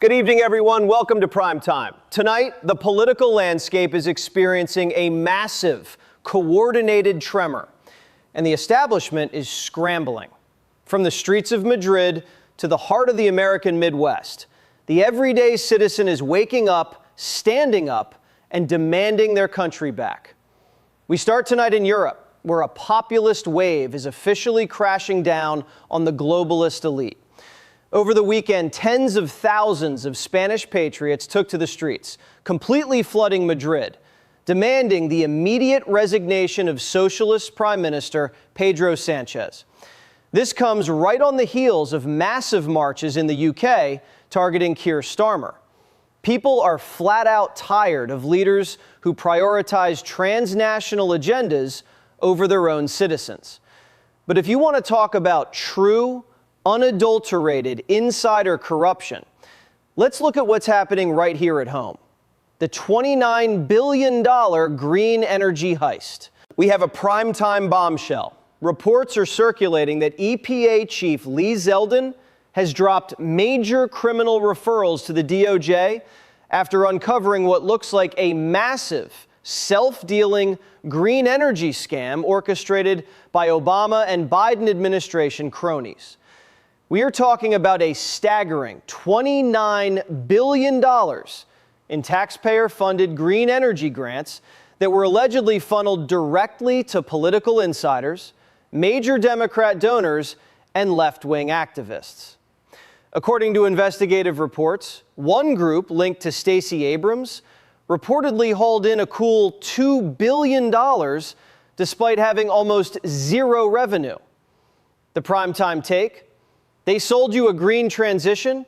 Good evening, everyone. Welcome to Prime Time. Tonight, the political landscape is experiencing a massive, coordinated tremor, and the establishment is scrambling. From the streets of Madrid to the heart of the American Midwest, the everyday citizen is waking up, standing up, and demanding their country back. We start tonight in Europe, where a populist wave is officially crashing down on the globalist elite. Over the weekend, tens of thousands of Spanish patriots took to the streets, completely flooding Madrid, demanding the immediate resignation of Socialist Prime Minister Pedro Sanchez. This comes right on the heels of massive marches in the UK targeting Keir Starmer. People are flat out tired of leaders who prioritize transnational agendas over their own citizens. But if you want to talk about true, unadulterated insider corruption, let's look at what's happening right here at home. The $29 billion green energy heist. We have a primetime bombshell. Reports are circulating that EPA Chief Lee Zeldin has dropped major criminal referrals to the DOJ after uncovering what looks like a massive, self-dealing green energy scam orchestrated by Obama and Biden administration cronies. We are talking about a staggering $29 billion in taxpayer-funded green energy grants that were allegedly funneled directly to political insiders, major Democrat donors, and left-wing activists. According to investigative reports, one group linked to Stacey Abrams reportedly hauled in a cool $2 billion despite having almost zero revenue. The primetime take: they sold you a green transition,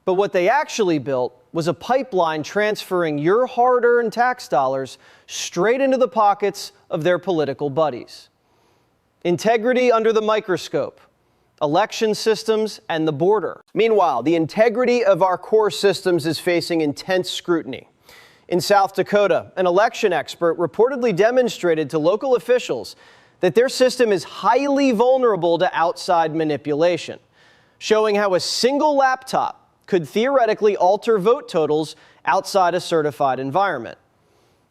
but what they actually built was a pipeline transferring your hard-earned tax dollars straight into the pockets of their political buddies. Integrity under the microscope, election systems, and the border. Meanwhile, the integrity of our core systems is facing intense scrutiny. In South Dakota, an election expert reportedly demonstrated to local officials that their system is highly vulnerable to outside manipulation, showing how a single laptop could theoretically alter vote totals outside a certified environment.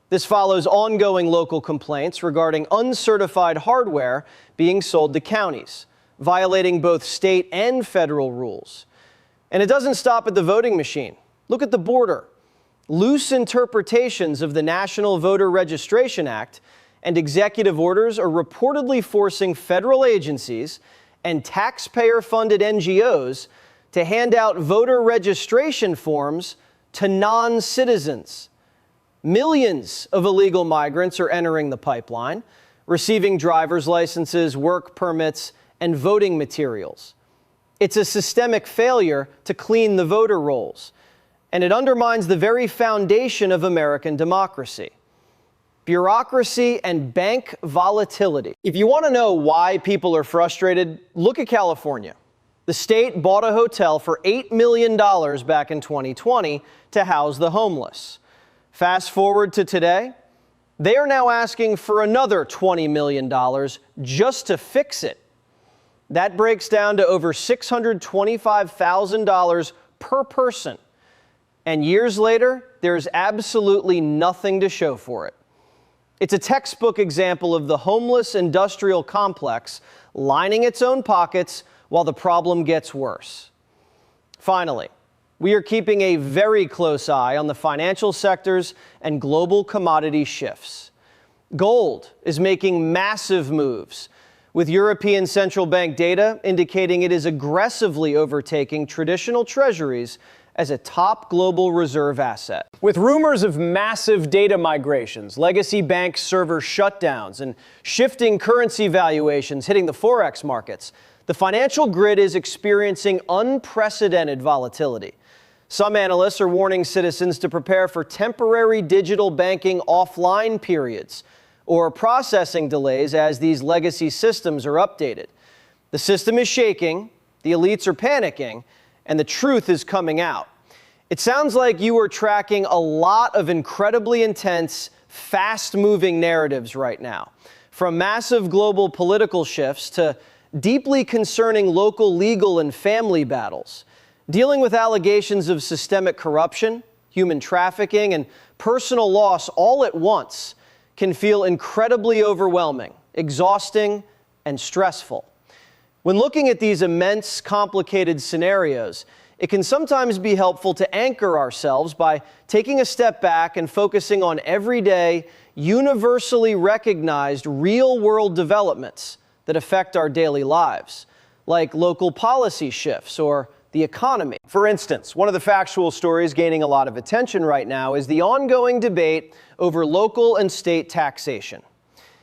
This follows ongoing local complaints regarding uncertified hardware being sold to counties, violating both state and federal rules. And it doesn't stop at the voting machine. Look at the border. Loose interpretations of the National Voter Registration Act and executive orders are reportedly forcing federal agencies and taxpayer-funded NGOs to hand out voter registration forms to non-citizens. Millions of illegal migrants are entering the pipeline, receiving driver's licenses, work permits, and voting materials. It's a systemic failure to clean the voter rolls, and it undermines the very foundation of American democracy. Bureaucracy and bank volatility. If you want to know why people are frustrated, look at California. The state bought a hotel for $8 million back in 2020 to house the homeless. Fast forward to today, they are now asking for another $20 million just to fix it. That breaks down to over $625,000 per person. And years later, there's absolutely nothing to show for it. It's a textbook example of the homeless industrial complex lining its own pockets while the problem gets worse. Finally, we are keeping a very close eye on the financial sectors and global commodity shifts. Gold is making massive moves, with European central bank data indicating it is aggressively overtaking traditional treasuries as a top global reserve asset. With rumors of massive data migrations, legacy bank server shutdowns, and shifting currency valuations hitting the Forex markets, the financial grid is experiencing unprecedented volatility. Some analysts are warning citizens to prepare for temporary digital banking offline periods or processing delays as these legacy systems are updated. The system is shaking, the elites are panicking, and the truth is coming out. It sounds like you are tracking a lot of incredibly intense, fast-moving narratives right now, from massive global political shifts to deeply concerning local legal and family battles. Dealing with allegations of systemic corruption, human trafficking, and personal loss all at once can feel incredibly overwhelming, exhausting, and stressful. When looking at these immense, complicated scenarios, it can sometimes be helpful to anchor ourselves by taking a step back and focusing on everyday, universally recognized real-world developments that affect our daily lives, like local policy shifts or the economy. For instance, one of the factual stories gaining a lot of attention right now is the ongoing debate over local and state taxation.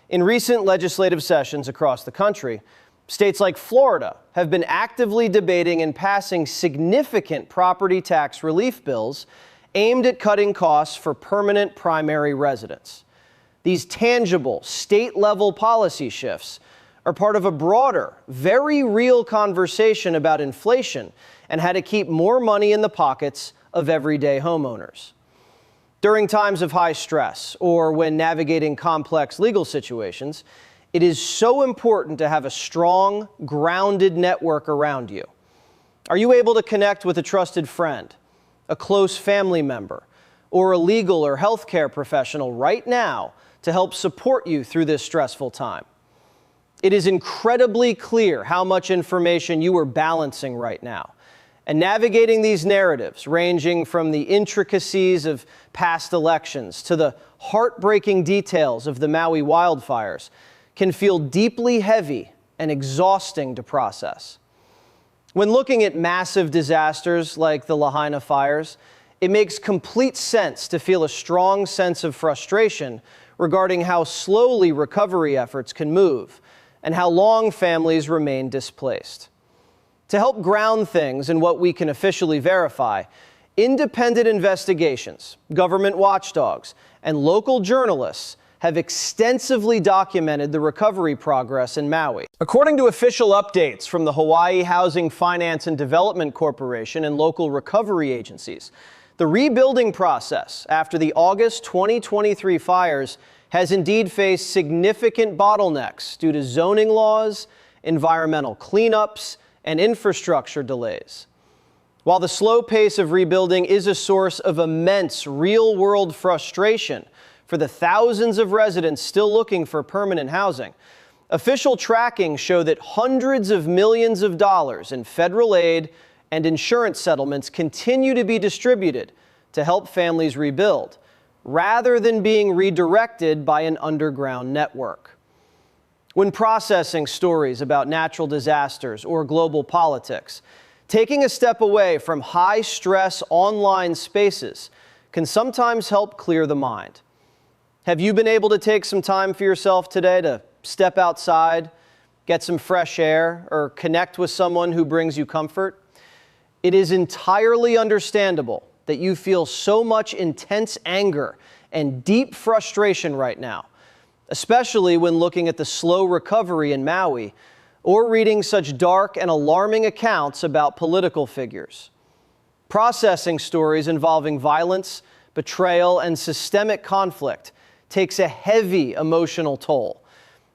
In recent legislative sessions across the country, states like Florida have been actively debating and passing significant property tax relief bills aimed at cutting costs for permanent primary residents. These tangible, state-level policy shifts are part of a broader, very real conversation about inflation and how to keep more money in the pockets of everyday homeowners. During times of high stress or when navigating complex legal situations, it is so important to have a strong, grounded network around you. Are you able to connect with a trusted friend, a close family member, or a legal or healthcare professional right now to help support you through this stressful time? It is incredibly clear how much information you are balancing right now. And navigating these narratives, ranging from the intricacies of past elections to the heartbreaking details of the Maui wildfires, can feel deeply heavy and exhausting to process. When looking at massive disasters like the Lahaina fires, it makes complete sense to feel a strong sense of frustration regarding how slowly recovery efforts can move and how long families remain displaced. To help ground things in what we can officially verify, independent investigations, government watchdogs, and local journalists have extensively documented the recovery progress in Maui. According to official updates from the Hawaii Housing Finance and Development Corporation and local recovery agencies, the rebuilding process after the August 2023 fires has indeed faced significant bottlenecks due to zoning laws, environmental cleanups, and infrastructure delays. While the slow pace of rebuilding is a source of immense real-world frustration for the thousands of residents still looking for permanent housing, official tracking show that hundreds of millions of dollars in federal aid and insurance settlements continue to be distributed to help families rebuild, rather than being redirected by an underground network. When processing stories about natural disasters or global politics, taking a step away from high-stress online spaces can sometimes help clear the mind. Have you been able to take some time for yourself today to step outside, get some fresh air, or connect with someone who brings you comfort? It is entirely understandable that you feel so much intense anger and deep frustration right now, especially when looking at the slow recovery in Maui or reading such dark and alarming accounts about political figures. Processing stories involving violence, betrayal, and systemic conflict takes a heavy emotional toll,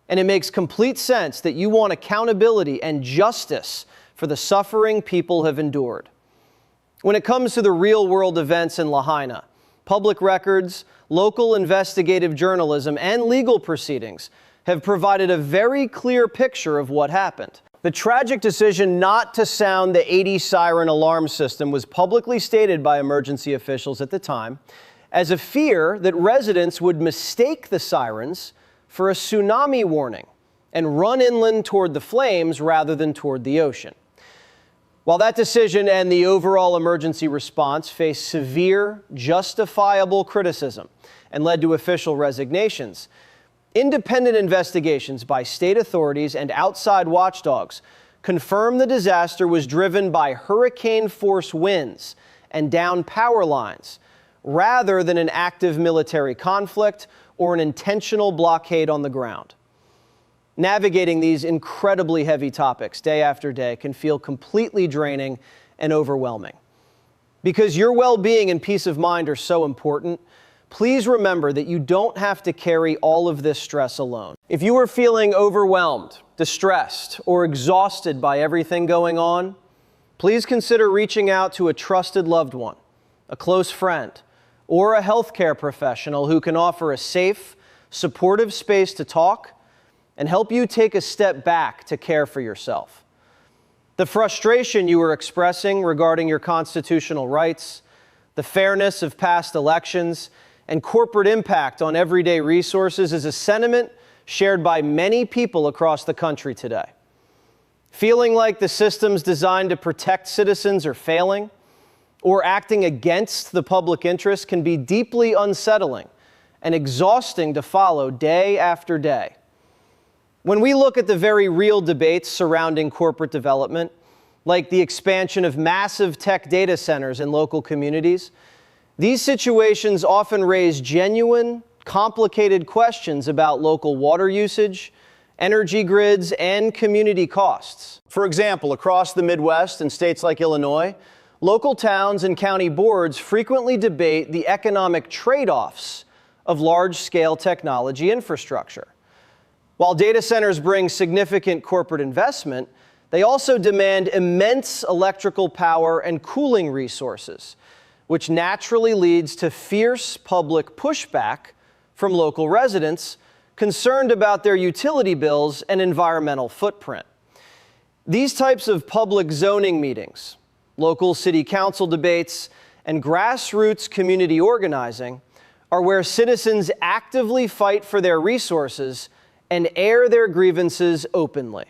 and it makes complete sense that you want accountability and justice for the suffering people have endured. When it comes to the real-world events in Lahaina, public records, local investigative journalism, and legal proceedings have provided a very clear picture of what happened. The tragic decision not to sound the 80 siren alarm system was publicly stated by emergency officials at the time as a fear that residents would mistake the sirens for a tsunami warning and run inland toward the flames rather than toward the ocean. While that decision and the overall emergency response faced severe, justifiable criticism and led to official resignations, independent investigations by state authorities and outside watchdogs confirm the disaster was driven by hurricane-force winds and downed power lines, rather than an active military conflict or an intentional blockade on the ground. Navigating these incredibly heavy topics day after day can feel completely draining and overwhelming. Because your well-being and peace of mind are so important, please remember that you don't have to carry all of this stress alone. If you are feeling overwhelmed, distressed, or exhausted by everything going on, please consider reaching out to a trusted loved one, a close friend, or a healthcare professional who can offer a safe, supportive space to talk and help you take a step back to care for yourself. The frustration you were expressing regarding your constitutional rights, the fairness of past elections, and corporate impact on everyday resources is a sentiment shared by many people across the country today. Feeling like the systems designed to protect citizens are failing or acting against the public interest can be deeply unsettling and exhausting to follow day after day. When we look at the very real debates surrounding corporate development, like the expansion of massive tech data centers in local communities, these situations often raise genuine, complicated questions about local water usage, energy grids, and community costs. For example, across the Midwest and states like Illinois, local towns and county boards frequently debate the economic trade-offs of large-scale technology infrastructure. While data centers bring significant corporate investment, they also demand immense electrical power and cooling resources, which naturally leads to fierce public pushback from local residents concerned about their utility bills and environmental footprint. These types of public zoning meetings, local city council debates, and grassroots community organizing are where citizens actively fight for their resources and air their grievances openly.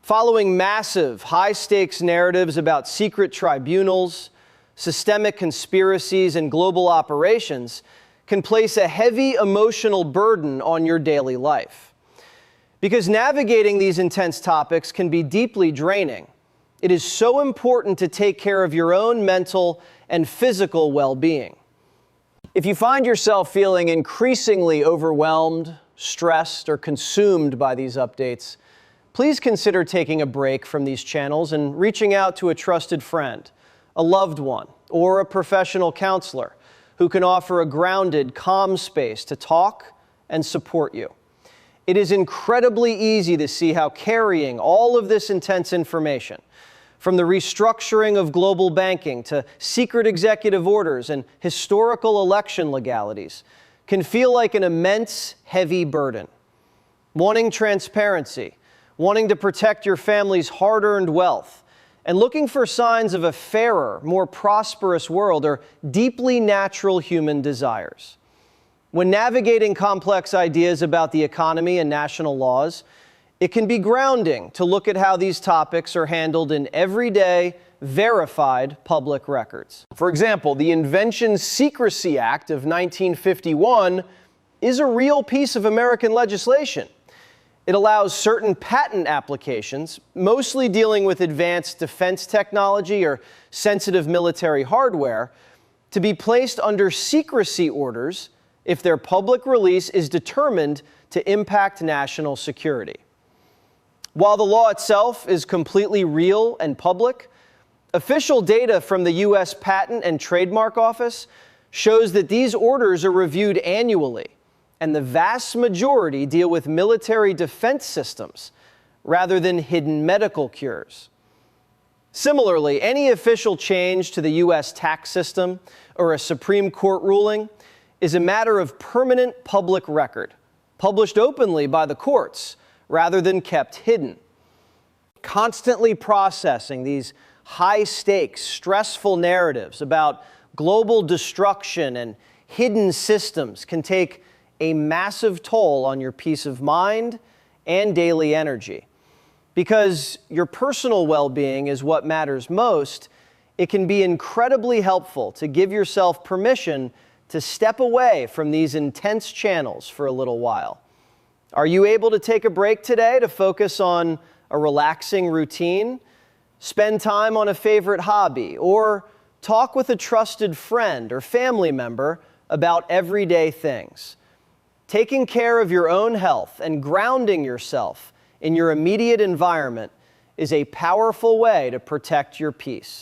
Following massive, high-stakes narratives about secret tribunals, systemic conspiracies, and global operations can place a heavy emotional burden on your daily life. Because navigating these intense topics can be deeply draining, it is so important to take care of your own mental and physical well-being. If you find yourself feeling increasingly overwhelmed, stressed, or consumed by these updates, please consider taking a break from these channels and reaching out to a trusted friend, a loved one, or a professional counselor who can offer a grounded, calm space to talk and support you. It is incredibly easy to see how carrying all of this intense information, from the restructuring of global banking to secret executive orders and historical election legalities, can feel like an immense, heavy burden. Wanting transparency, wanting to protect your family's hard-earned wealth, and looking for signs of a fairer, more prosperous world are deeply natural human desires. When navigating complex ideas about the economy and national laws, it can be grounding to look at how these topics are handled in everyday, verified public records. For example, the Invention Secrecy Act of 1951 is a real piece of American legislation. It allows certain patent applications, mostly dealing with advanced defense technology or sensitive military hardware, to be placed under secrecy orders if their public release is determined to impact national security. While the law itself is completely real and public, official data from the U.S. Patent and Trademark Office shows that these orders are reviewed annually, and the vast majority deal with military defense systems rather than hidden medical cures. Similarly, any official change to the U.S. tax system or a Supreme Court ruling is a matter of permanent public record, published openly by the courts rather than kept hidden. Constantly processing these high-stakes, stressful narratives about global destruction and hidden systems can take a massive toll on your peace of mind and daily energy. Because your personal well-being is what matters most, it can be incredibly helpful to give yourself permission to step away from these intense channels for a little while. Are you able to take a break today to focus on a relaxing routine, spend time on a favorite hobby, or talk with a trusted friend or family member about everyday things? Taking care of your own health and grounding yourself in your immediate environment is a powerful way to protect your peace.